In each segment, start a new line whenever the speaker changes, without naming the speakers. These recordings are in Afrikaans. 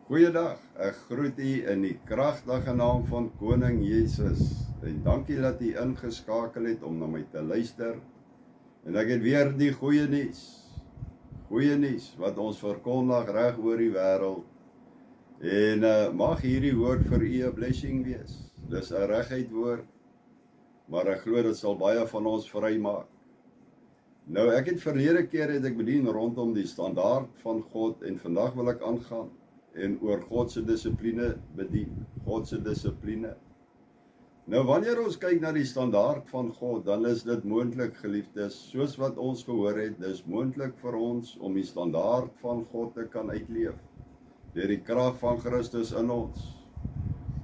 Goeiedag, ek groet u in die kragtige naam van Koning Jesus. En dankie dat u ingeskakel het om na my te luister. En ek het weer die goeie nuus. Goeie nuus wat ons verkondig reg oor die wêreld. En mag hierdie woord vir u 'n blessing wees. Dis 'n reguit woord, maar ek glo dit sal baie van ons vrymaak. Nou, ek het verlede keer bedien rondom die standaard van God en vandag wil ek aangaan en oor God se dissipline bedien. God se dissipline. Nou, wanneer ons kyk na die standaard van God, dan is dit moontlik, geliefdes, soos wat ons gehoor het, dis moontlik vir ons om die standaard van God te kan uitleef, deur die krag van Christus in ons,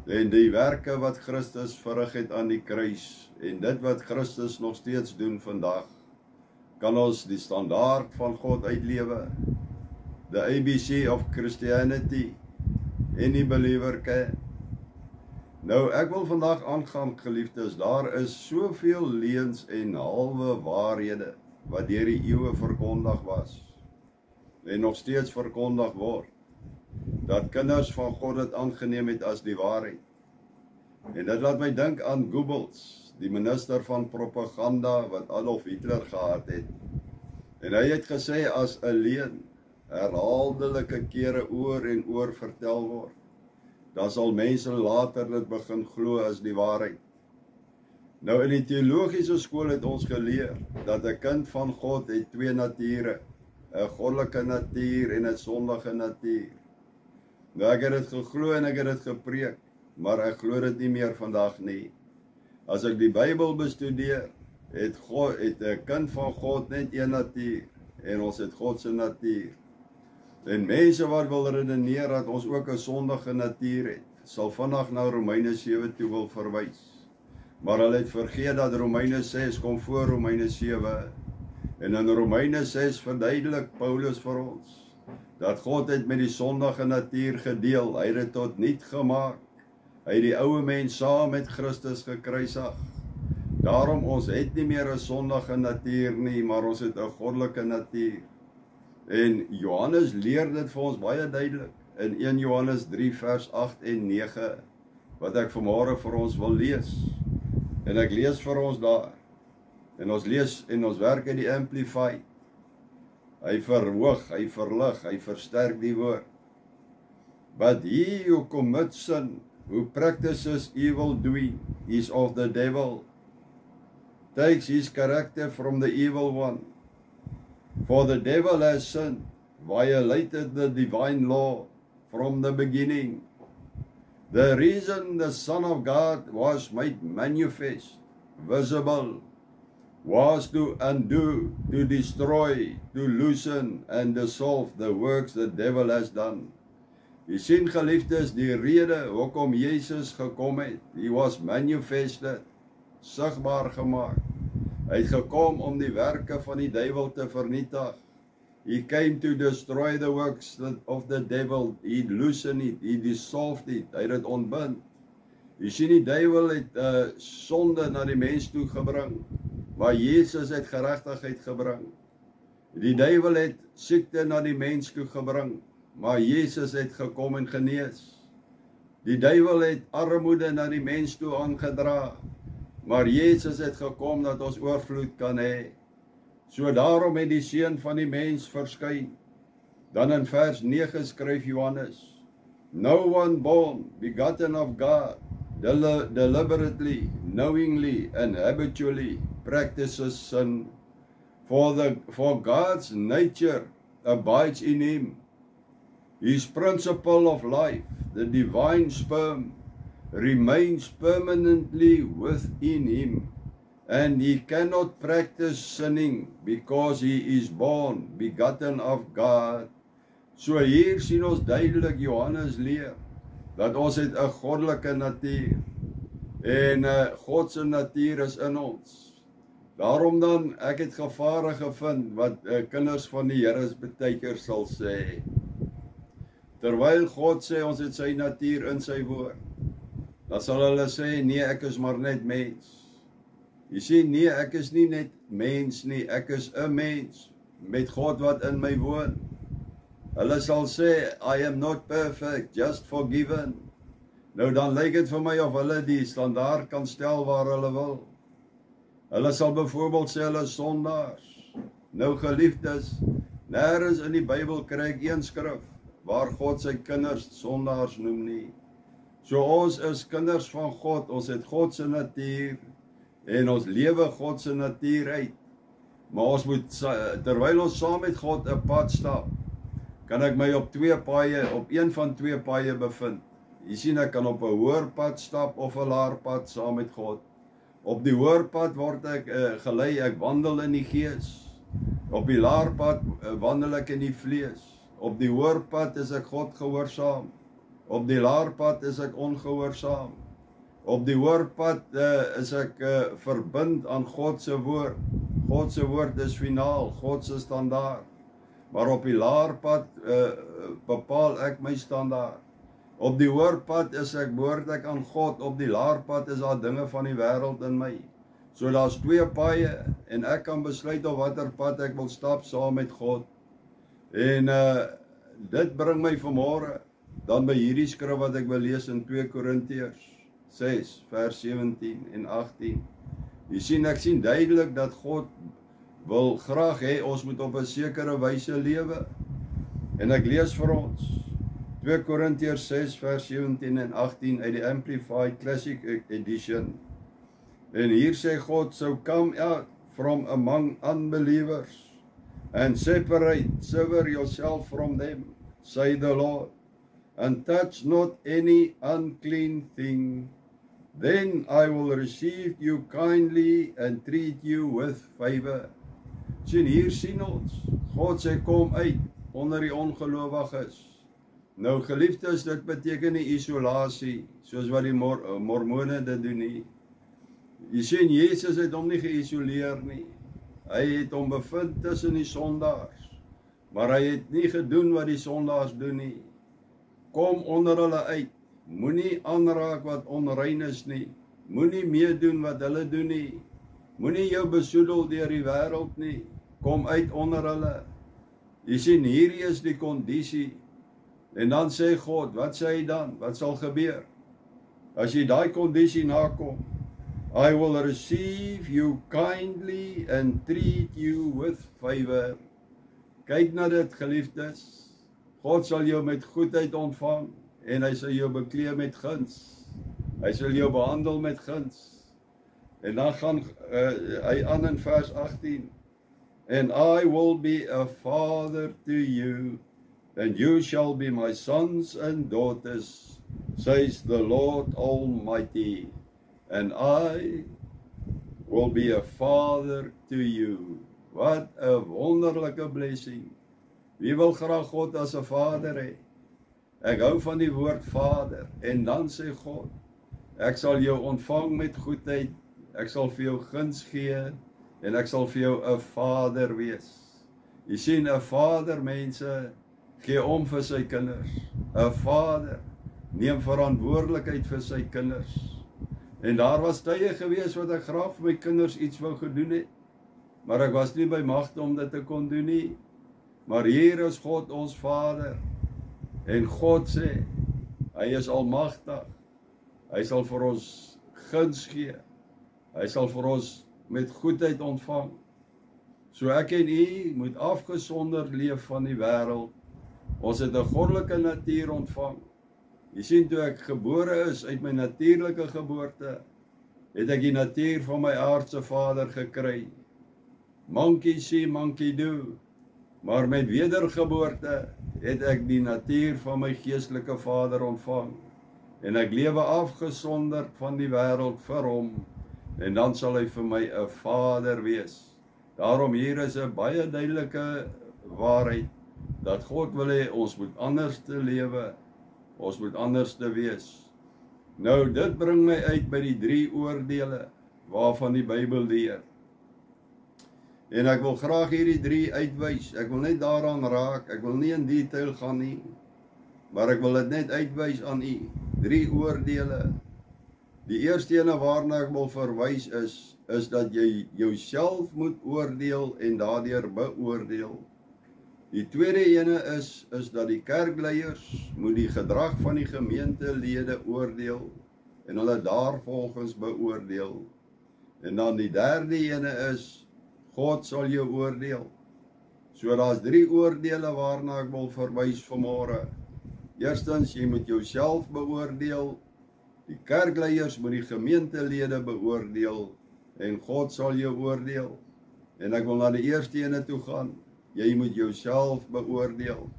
en die werke wat Christus verrig het aan die kruis, en dit wat Christus nog steeds doen vandag, kan ons die standaard van God uitlewe, the ABC of Christianity, any believer can. Nou, ek wil vandag aangaan, geliefdes, daar is soveel leuns en halwe waarhede, wat deur die eeue verkondig was, en nog steeds verkondig word, dat kinders van God dit aangeneem het as die waarheid. En dit laat my dink aan Goebbels, die minister van propaganda wat Adolf Hitler gehad het. En hy het gesê, as 'n leuen herhaaldelike kere oor en oor vertel word, dan sal mense later dit begin glo as die waarheid. Nou, in die teologiese skool het ons geleer, dat 'n kind van God het twee nature, 'n goddelike natuur en 'n sondige natuur. Nou, ek het dit geglo en ek het dit gepreek, maar ek glo dit nie meer vandag nie. As ek die Bybel bestudeer, het 'n kind van God net een natuur, en ons het God se natuur. En mense wat wil redeneer dat ons ook 'n sondige natuur het, sal vandag na Romeine 7 toe wil verwys. Maar hulle het vergeet dat Romeine 6 kom voor Romeine 7. En in Romeine 6 verduidelik Paulus vir ons, dat God het met die sondige natuur gedeel, hy het dit tot niet gemaak. Hy het die ouwe mens saam met Christus gekruisig. Daarom, ons het nie meer 'n sondige natuur nie, maar ons het 'n goddelike natuur. En Johannes leer dit vir ons baie duidelik, in 1 Johannes 3 vers 8 en 9, wat ek vanmôre vir ons wil lees. En ek lees vir ons daar, en ons lees en ons werk in die Amplified. Hy verhoog, hy verlig, hy versterk die woord. But he who commits sin, who practices evil doing, is of the devil, takes his character from the evil one. For the devil has sinned, violated the divine law from the beginning. The reason the Son of God was made manifest, visible, was to undo, to destroy, to loosen and dissolve the works the devil has done. Jy sien, geliefdes, die rede hoekom Jesus gekom het, he was manifested, sigbaar gemaak. Hy het gekom om die werke van die duiwel te vernietig. He came to destroy the works of the devil. He loosened it, he dissolved it, hy het dit ontbind. Jy sien, die duiwel het sonde na die mens toe gebring, maar Jesus het geregtigheid gebring. Die duiwel het siekte na die mens toe gebring, maar Jesus het gekom en genees. Die duiwel het armoede na die mens toe aangedra, maar Jesus het gekom dat ons oorvloed kan hê. So daarom het die seun van die mens verskyn. Dan in vers 9 skryf Johannes, no one born, begotten of God, deliberately, knowingly and habitually practices sin, for God's nature abides in him. His principle of life, the divine sperm, remains permanently within him, and he cannot practice sinning because he is born, begotten of God. So hier sien ons duidelik Johannes leer, dat ons het 'n goddelike natuur, en God se natuur is in ons. Daarom dan, ek het gevare gevind, wat kinders van die Here baie keer sal sê, terwyl God sê, ons het sy natuur in sy woord, dan sal hulle sê, nee, ek is maar net mens. Jy sien, nee, ek is nie net mens nie, ek is 'n mens, met God wat in my woon. Hulle sal sê, I am not perfect, just forgiven. Nou dan lyk dit vir my of hulle die standaard kan stel waar hulle wil. Hulle sal byvoorbeeld sê hulle is sondaars. Nou geliefdes, nêrens in die Bybel kry ek een skrif waar God sy kinders sondaars noem nie. So ons is kinders van God, ons het God se natuur en ons lewe God se natuur uit. Maar ons moet, terwyl ons saam met God 'n pad stap, kan ek my op een van twee paaie bevind. Jy sien, ek kan op 'n hoër pad stap of 'n laer pad saam met God. Op die hoër pad word ek gelei, ek wandel in die gees. Op die laer pad wandel ek in die vlees. Op die hoër pad is ek God gehoorsaam. Op die laer pad is ek ongehoorsaam. Op die hoër pad is ek verbind aan God se woord. God se woord is finaal, God se standaard. Maar op die laer pad bepaal ek my standaard. Op die hoër pad behoort ek aan God, op die laer pad is daar dinge van die wêreld in my. So daar's twee paaie en ek kan besluit op watter pad ek wil stap saam met God. En dit bring my vanmôre dan by hierdie skrif wat ek wil lees in 2 Korintiërs 6 vers 17 en 18. Jy sien, ek sien duidelik dat God wil graag hê ons moet op 'n sekere wyse lewe. En ek lees vir ons 2 Korintiërs 6 vers 17 en 18 uit die Amplified Classic Edition. En hier sê God, so come out from among unbelievers and sever yourself from them, say the Lord, and touch not any unclean thing. Then I will receive you kindly and treat you with favor. Sien, hier sien ons, God sê kom uit onder die ongelowiges. Nou geliefdes, dit beteken nie isolasie, soos wat die mormone dit doen nie. Jy sien, Jesus het hom nie geïsoleer nie. Hy het hom bevind tussen die sondaars, maar hy het nie gedoen wat die sondaars doen nie. Kom onder hulle uit, moenie aanraak wat onrein is nie, moenie meedoen wat hulle doen nie, moenie jou besoedel deur die wêreld nie, kom uit onder hulle. Jy sien, hierdie is die kondisie. En dan sê God, wat sê hy dan? Wat sal gebeur? As jy daai kondisie nakom, I will receive you kindly and treat you with favor. Kyk na dit, geliefdes. God sal jou met goedheid ontvang en hy sal jou beklee met guns. Hy sal jou behandel met guns. En dan gaan hy aan in vers 18. And I will be a father to you, and you shall be my sons and daughters, says the Lord Almighty. And I will be a father to you. Wat 'n wonderlike blessing. Wie wil graag God as 'n vader hê? Ek hou van die woord vader. En dan sê God, ek sal jou ontvang met goedheid, ek sal vir jou guns gee, en ek sal vir jou 'n vader wees. Jy sien, 'n vader, mense, gee om vir sy kinders. 'n Vader neem verantwoordelikheid vir sy kinders. En daar was tye gewees wat ek graag vir my kinders iets wou gedoen het, maar ek was nie by magte om dit te kon doen nie. Maar hier is God ons Vader, en God sê, hy is almagtig, hy sal vir ons guns gee, hy sal vir ons met goedheid ontvang. So ek en u moet afgesonder leef van die wêreld. Ons het 'n goddelike natuur ontvang. Jy sien, toe ek gebore is uit my natuurlike geboorte, het ek die natuur van my aardse vader gekry. Monkey see, monkey do. Maar met wedergeboorte het ek die natuur van my geestelike vader ontvang. En ek lewe afgesonderd van die wêreld vir hom. En dan sal hy vir my 'n vader wees. Daarom hier is 'n baie duidelike waarheid, dat God wil hê ons moet anders te lewe, ons moet anders te wees. Nou, dit bring my uit by die 3 oordeele, waarvan die Bybel leer. En ek wil graag hierdie 3 uitwys, ek wil net daaraan raak, ek wil nie in detail gaan nie, maar ek wil dit net uitwys aan u, 3 oordeele. Die eerste ene waarna ek wil verwys is dat jy jouself moet oordeel en daardeur beoordeel. Die tweede ene is dat die kerkleiers moet die gedrag van die gemeentelede oordeel en hulle daarvolgens beoordeel. En dan die derde ene is, God sal jou oordeel. So daar's 3 oordele waarna ek wil verwys vanmôre. Eerstens, jy moet jouself beoordeel, die kerkleiers moet die gemeentelede beoordeel, en God sal jou oordeel. En ek wil na die eerste ene toe gaan, jy moet jouself beoordeel.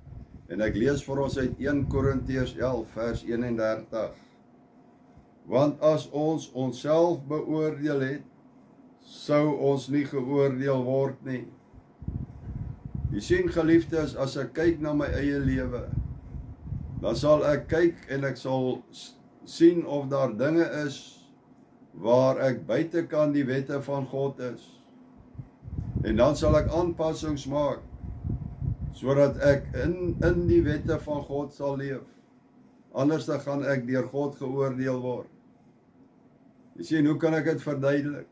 En ek lees vir ons uit 1 Korintiërs 11 vers 31. Want as ons onsself beoordeel het, sou ons nie geoordeel word nie. Jy sien, geliefdes, as ek kyk na my eie lewe, dan sal ek kyk en ek sal sien of daar dinge is waar ek buitekant die wette van God is. En dan sal ek aanpassings maak, sodat ek in die wette van God sal leef. Anders dan gaan ek deur God geoordeel word. Jy sien, hoe kan ek dit verduidelik?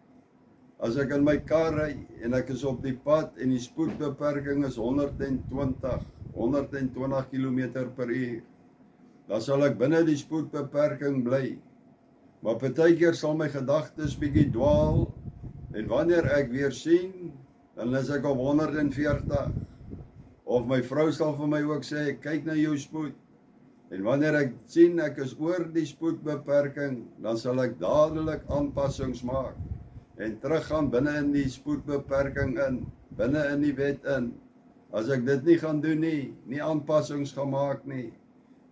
As ek in my kar ry en ek is op die pad en die spoedbeperking is 120 km/h, dan sal ek binne die spoedbeperking bly. Maar partykeer sal my gedagtes bietjie dwaal, en wanneer ek weer sien, dan is ek op 140. Of my vrou sal vir my ook sê, kyk na jou spoed. En wanneer ek sien ek is oor die spoedbeperking, dan sal ek dadelik aanpassings maak en teruggaan binne in die spoedbeperking in, binne in die wet in. As ek dit nie gaan doen nie, nie aanpassings gaan maak nie,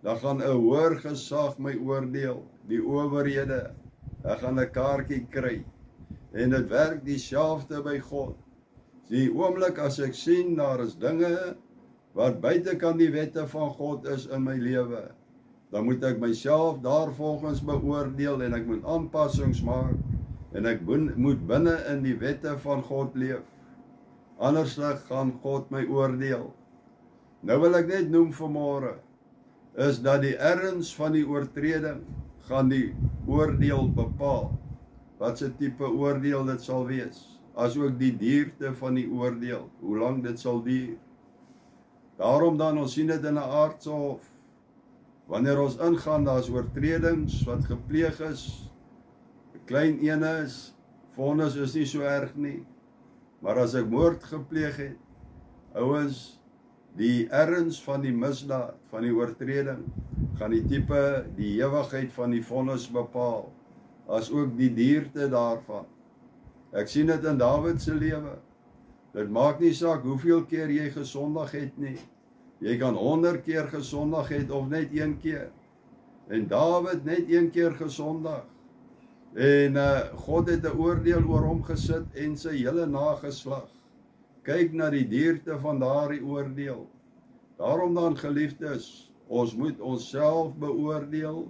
dan gaan 'n hoër gesag my oordeel, die owerhede. Ek gaan 'n kaartjie kry. En dit werk dieselfde by God. Die oomblik as ek sien daar is dinge wat buitekant die wette van God is in my lewe, dan moet ek myself daarvolgens beoordeel en ek moet aanpassings maak en ek moet binne in die wette van God leef. Anders gaan God my oordeel. Nou wil ek net noem vanmôre, is dat die erns van die oortreding gaan die oordeel bepaal. Wat se tipe oordeel dit sal wees, as ook die duurte van die oordeel, hoe lank dit sal duur. Daarom dan, ons sien dit in 'n aardse hof. Wanneer ons ingaan, daar's oortredings wat gepleeg is, 'n klein ene is, vonnis is nie so erg nie. Maar as ek moord gepleeg het, ouens, die erns van die misdaad, van die oortreding, gaan die tipe, die ewigheid van die vonnis bepaal, as ook die duurte daarvan. Ek sien dit in Dawid se lewe. Dit maak nie saak hoeveel keer jy gesondig het nie. Jy kan 100 keer gesondig het of net 1 keer. En Dawid net 1 keer gesondig. En God het 'n oordeel oor hom gesit en sy hele nageslag. Kyk na die duurte van daardie oordeel. Daarom dan, geliefdes, ons moet onsself beoordeel.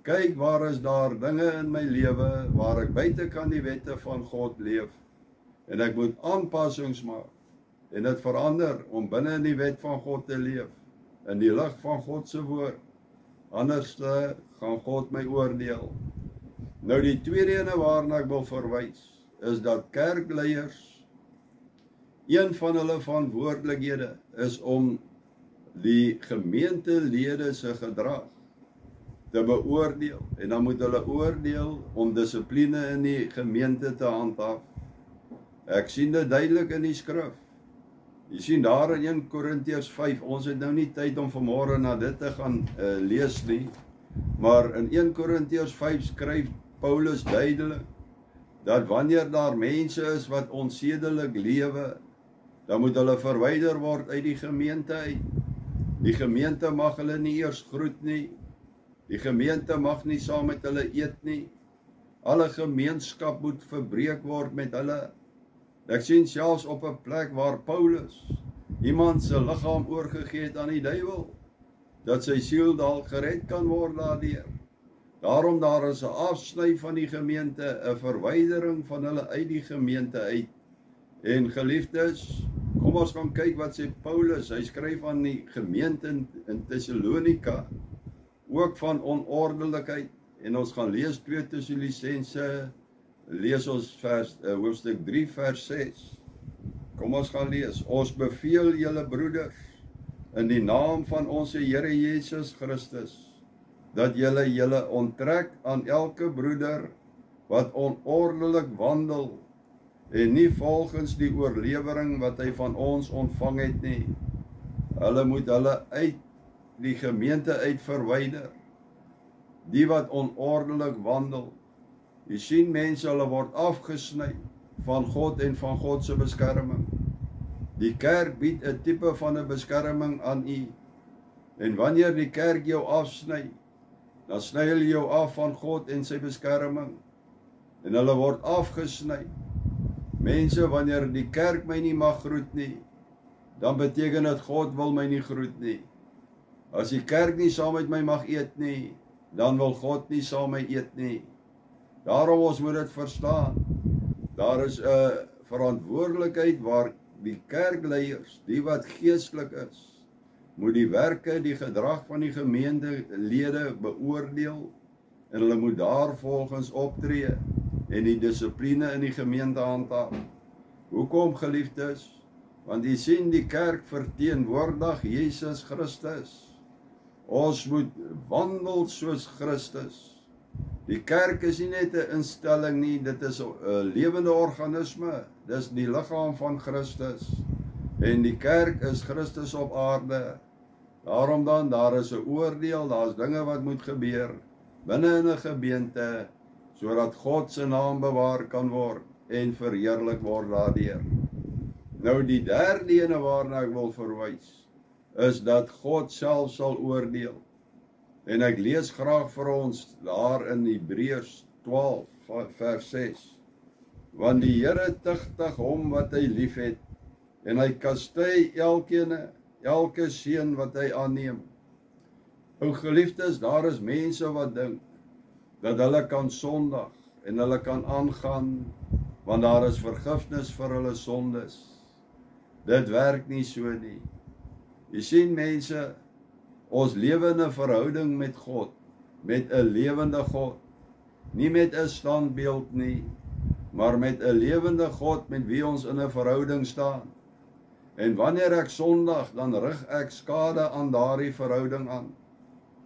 Kyk, waar is daar dinge in my lewe waar ek buitekant die wette van God leef. En ek moet aanpassings maak en dit verander om binne in die wet van God te leef, in die lig van God se woord. Anders gaan God my oordeel. Nou die tweede ene waarna ek wil verwys, is dat kerkleiers, een van hulle verantwoordelikhede is om die gemeentelede se gedrag te beoordeel. En dan moet hulle oordeel om dissipline in die gemeente te handhaaf. Ek sien dit duidelik in die skrif. Jy sien daar in 1 Korintiërs 5, ons het nou nie tyd om vanmôre na dit te gaan lees nie, maar in 1 Korintiërs 5 skryf Paulus duidelik, dat wanneer daar mense is wat onsedelik lewe, dan moet hulle verwyder word uit die gemeente uit. Die gemeente mag hulle nie eers groet nie, die gemeente mag nie saam met hulle eet nie, alle gemeenskap moet verbreek word met hulle. Ek sien selfs op 'n plek waar Paulus iemand se liggaam oorgegee het aan die duiwel, dat sy siel dalk gered kan word daardeur. Daarom daar is 'n afsny van die gemeente, 'n verwydering van hulle uit die gemeente uit. En geliefdes, kom ons gaan kyk wat sê Paulus. Hy skryf aan die gemeente in Thessalonika, ook van onordelikheid. En ons gaan lees 2 Tessalonisense, lees ons hoofstuk 3 vers 6. Kom ons gaan lees. Ons beveel julle broeders in die naam van ons Here Jesus Christus, dat julle onttrek aan elke broeder wat onordelijk wandel en nie volgens die oorlewering wat hy van ons ontvang het nie. Hulle moet hulle uit die gemeente uit verwyder. Die wat onordelijk wandel. Jy sien mense, hulle word afgesny van God en van God se beskerming. Die kerk bied 'n tipe van 'n beskerming aan u. En wanneer die kerk jou afsny, dan sny hulle jou af van God en sy beskerming. En hulle word afgesny. Mense, wanneer die kerk my nie mag groet nie, dan beteken dit God wil my nie groet nie. As die kerk nie saam met my mag eet nie, dan wil God nie saam met my eet nie. Daarom ons moet dit verstaan. Daar is 'n verantwoordelikheid waar die kerkleiers, die wat geestelik is, moet die werke, die gedrag van die gemeentelede beoordeel en hulle moet daarvolgens optree en die dissipline in die gemeente handhaaf. Hoekom, geliefdes? Want jy sien, die kerk verteenwoordig Jesus Christus. Ons moet wandel soos Christus. Die kerk is nie net 'n instelling nie, dit is 'n lewende organisme. Dis die liggaam van Christus. En die kerk is Christus op aarde. Daarom dan, daar is 'n oordeel, daar is dinge wat moet gebeur binne in 'n gemeente, sodat God se naam bewaar kan word en verheerlik word daardeur. Nou die derde ene waarna ek wil verwys, is dat God self sal oordeel. En ek lees graag vir ons daar in Hebreërs 12 vers 6. Want die Here tugtig hom wat hy liefhet, en hy kastei elke seun wat hy aanneem. O geliefdes, daar is mense wat dink dat hulle kan sondig en hulle kan aangaan, want daar is vergifnis vir hulle sondes. Dit werk nie so nie. Jy sien mense, ons lewe in 'n verhouding met God, met 'n lewende God, nie met 'n standbeeld nie, maar met 'n lewende God met wie ons in 'n verhouding staan. En wanneer ek sondig, dan rig ek skade aan daardie verhouding aan.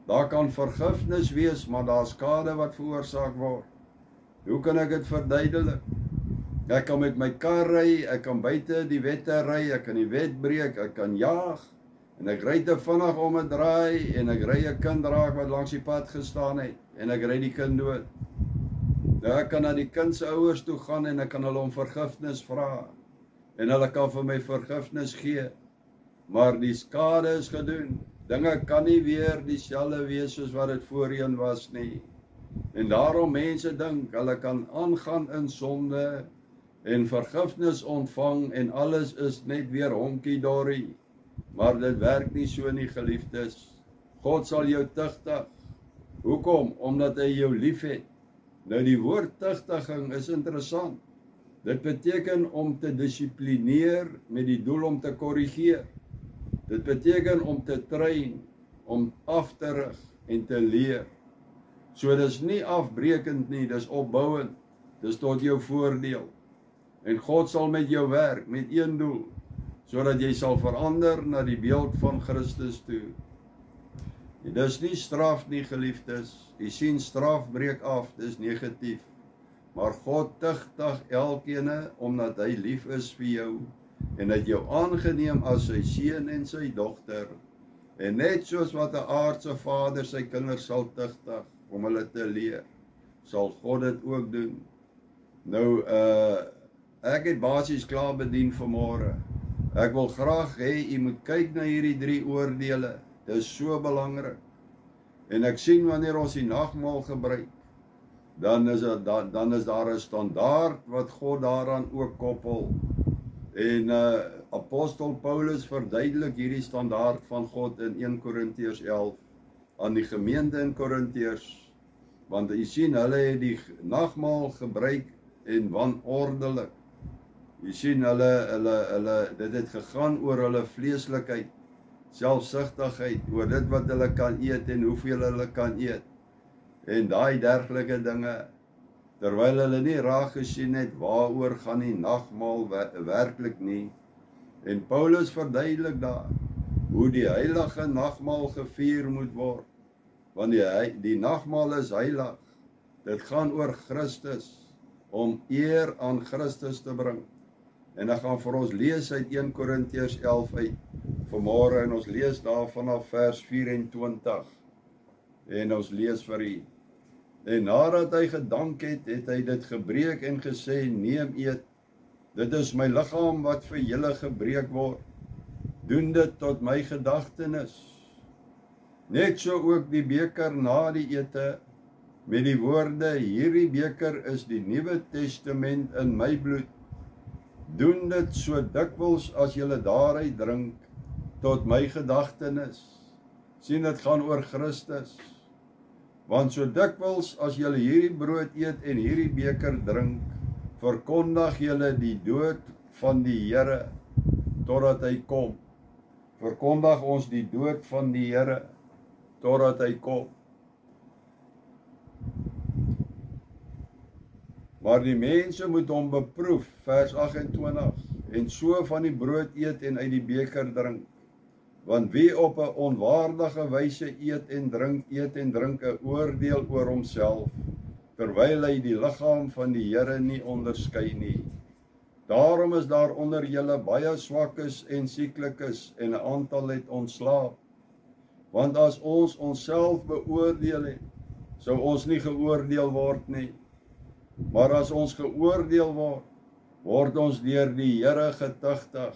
Daar kan vergifnis wees, maar daar is skade wat veroorsaak word. Hoe kan ek dit verduidelik? Ek kan met my kar ry, ek kan buite die wette ry, ek kan die wet breek, ek kan jaag, en ek ry te vinnig om 'n draai, en ek ry 'n kind raak wat langs die pad gestaan het, en ek ry die kind dood. Nou ek kan na die kind se ouers toe gaan, en ek kan hulle om vergifnis vra, en hulle kan vir my vergifnis gee, maar die skade is gedoen. Dinge kan nie weer dieselfde wees soos wat dit voorheen was nie. En daarom mense dink, hulle kan aangaan in sonde, en vergifnis ontvang, en alles is net weer honkie-dorie. Maar dit werk nie so nie, geliefdes. God sal jou tugtig. Hoekom? Omdat hy jou liefhet. Nou die woord tugtiging is interessant. Dit beteken om te dissiplineer met die doel om te korrigeer. Dit beteken om te train, om af te rig en te leer. So dis nie afbrekend nie, dis opbouend. Dis tot jou voordeel. En God sal met jou werk, met een doel, sodat jy sal verander na die beeld van Christus toe. Dis nie straf nie, geliefdes. Jy sien, straf breek af, dis negatief. Maar God tugtig elkene, omdat hy lief is vir jou, en het jou aangeneem as sy seun en sy dogter. En net soos wat 'n aardse vader sy kinders sal tugtig, om hulle te leer, sal God dit ook doen. Nou, ek het basies klaar bedien vanmôre. Ek wil graag hê, jy moet kyk na hierdie 3 oordeele. Dit is so belangrik. En ek sien wanneer ons die nagmaal gebruik, dan is daar 'n standaard wat God daaraan ook koppel. En apostel Paulus verduidelik hierdie standaard van God in 1 Korintiërs 11 aan die gemeente in Korintiërs. Want jy sien, hulle het die nagmaal gebruik en wanordelijk. Jy sien, dit het gegaan oor hulle vleeslikheid, selfsugtigheid, oor dit wat hulle kan eet en hoeveel hulle kan eet. En daai dergelike dinge, terwyl hulle nie raak gesien het waaroor gaan die nagmaal werklik nie, En Paulus verduidelik daar hoe die heilige nagmaal gevier moet word. Want die nagmaal is heilig. Dit gaan oor Christus, om eer aan Christus te bring. En ek gaan vir ons lees uit 1 Korintiërs 11 uit vanmôre, en ons lees daar vanaf vers 24. En ons lees vir u. En nadat hy gedank het, het hy dit gebreek en gesê, neem eet, dit is my liggaam wat vir julle gebreek word. Doen dit tot my gedagtenis. Net so ook die beker na die ete, met die woorde, hierdie beker is die Nuwe Testament in my bloed. Doen dit so dikwels as julle daaruit drink, tot my gedagtenis. Sien, dit gaan oor Christus. Want so dikwels as julle hierdie brood eet en hierdie beker drink, verkondig julle die dood van die Here, totdat hy kom. Verkondig ons die dood van die Here, totdat hy kom. Maar die mense moet hom beproef, vers 28, en so van die brood eet en uit die beker drink. Want wie op 'n onwaardige wyse eet en drink 'n oordeel oor homself, terwyl hy die liggaam van die Here nie onderskei nie. Daarom is daar onder julle baie swakkes en sieklikes, en 'n aantal het ontslaap. Want as ons onsself beoordeel het, sou ons nie geoordeel word nie. Maar as ons geoordeel word, word ons deur die Here getuigtig,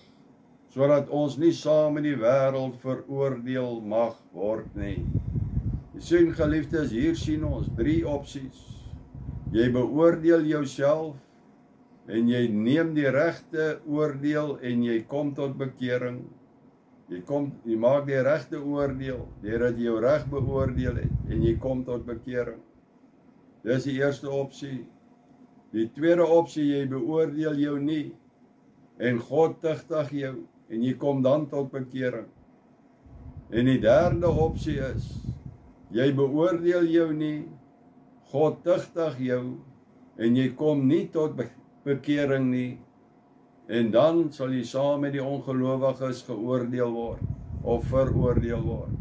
sodat ons nie saam met die wêreld veroordeel mag word nie. Jy sien, geliefdes, hier sien ons 3 opsies. Jy beoordeel jouself, en jy neem die regte oordeel, en jy kom tot bekering. Jy maak die regte oordeel, deurdat jy jou reg beoordeel het, en jy kom tot bekering. Dis die eerste opsie. Die tweede opsie, jy beoordeel jou nie, en God tuigtig jou, en jy kom dan tot bekering. En die derde opsie is, jy beoordeel jou nie, God tuigtig jou, en jy kom nie tot bekering nie, en dan sal jy saam met die ongelowiges geoordeel word, of veroordeel word.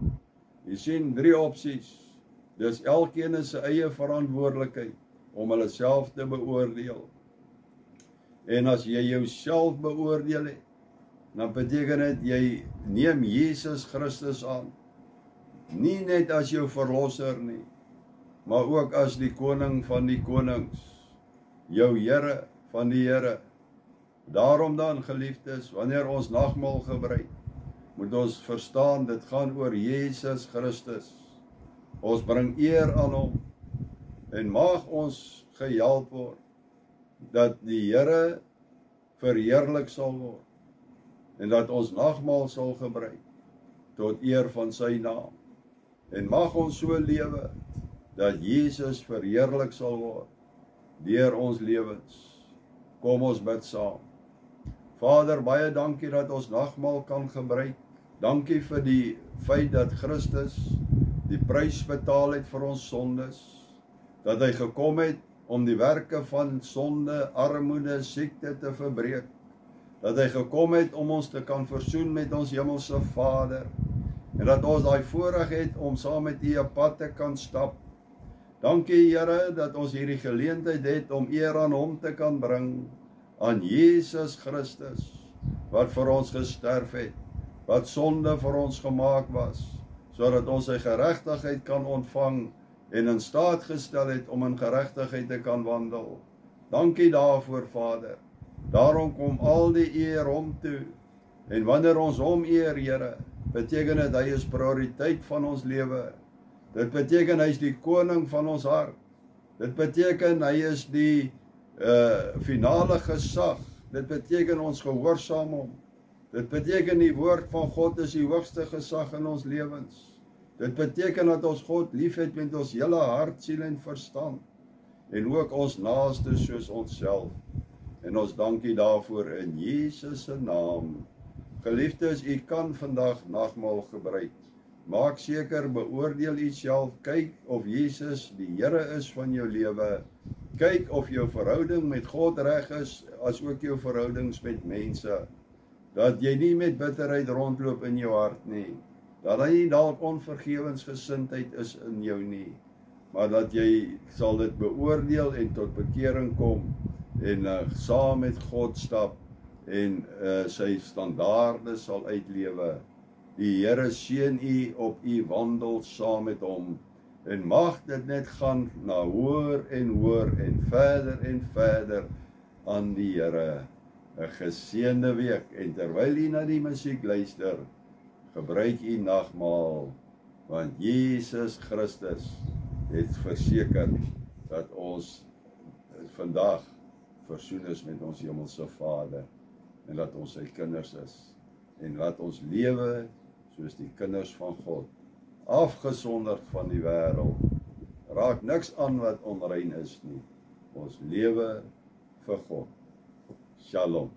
Jy sien 3 opsies, dis elkeen is sy eie verantwoordelikheid, om hulle self te beoordeel. En as jy jouself beoordeel het, dan beteken dit jy neem Jesus Christus aan. Nie net as jou verlosser nie, maar ook as die koning van die konings, jou Here van die Here. Daarom dan, geliefdes, wanneer ons nagmaal gebruik, moet ons verstaan, dit gaan oor Jesus Christus. Ons bring eer aan hom, en mag ons gehelp word, dat die Here verheerlik sal word, en dat ons nagmaal sal gebruik, tot eer van sy naam. En mag ons so lewe, dat Jesus verheerlik sal word, deur ons lewens. Kom ons bid saam. Vader, baie dankie dat ons nagmaal kan gebruik. Dankie vir die feit dat Christus die prys betaal het vir ons sondes, dat hy gekom het om die werke van sonde, armoede, siekte te verbreek, dat hy gekom het om ons te kan versoen met ons hemelse Vader, en dat ons daai voorreg het om saam met U 'n pad te kan stap. Dankie Here dat ons hierdie geleentheid het om eer aan hom te kan bring, aan Jesus Christus, wat vir ons gesterf het, wat sonde vir ons gemaak was, sodat ons sy geregtigheid kan ontvang, en in staat gestel het om in geregtigheid te kan wandel. Dankie daarvoor, Vader. Daarom kom al die eer hom toe, en wanneer ons hom eer, Here, beteken dit hy is prioriteit van ons lewe. Dit beteken hy is die koning van ons hart. Dit beteken hy is die finale gesag. Dit beteken ons gehoorsaam hom. Dit beteken die woord van God is die hoogste gesag in ons lewens. Dit beteken dat ons God liefhet met ons hele hart, siel en verstand, en ook ons naaste soos onsself. En ons dankie daarvoor in Jesus se naam. Geliefdes, u kan vandag nagmaal gebruik. Maak seker, beoordeel u self, kyk of Jesus die Here is van jou lewe. Kyk of jou verhouding met God reg is, as ook jou verhoudings met mense. dat jy nie met bitterheid rondloop in jou hart nie, dat hy nie dalk onvergewensgesindheid is in jou nie, maar dat jy sal dit beoordeel en tot bekering kom, en saam met God stap, en sy standaarde sal uitlewe. Die Here seën u op u wandel saam met hom, en mag dit net gaan na hoër en verder aan die Here. 'n Geseënde week, en terwyl u na die musiek luister, gebruik u nagmaal, want Jesus Christus het verseker dat ons vandag versoen is met ons hemelse Vader, en dat ons sy kinders is, en laat ons lewe soos die kinders van God, afgesonderd van die wêreld, raak niks aan wat onrein is nie, ons lewe vir God. Shalom.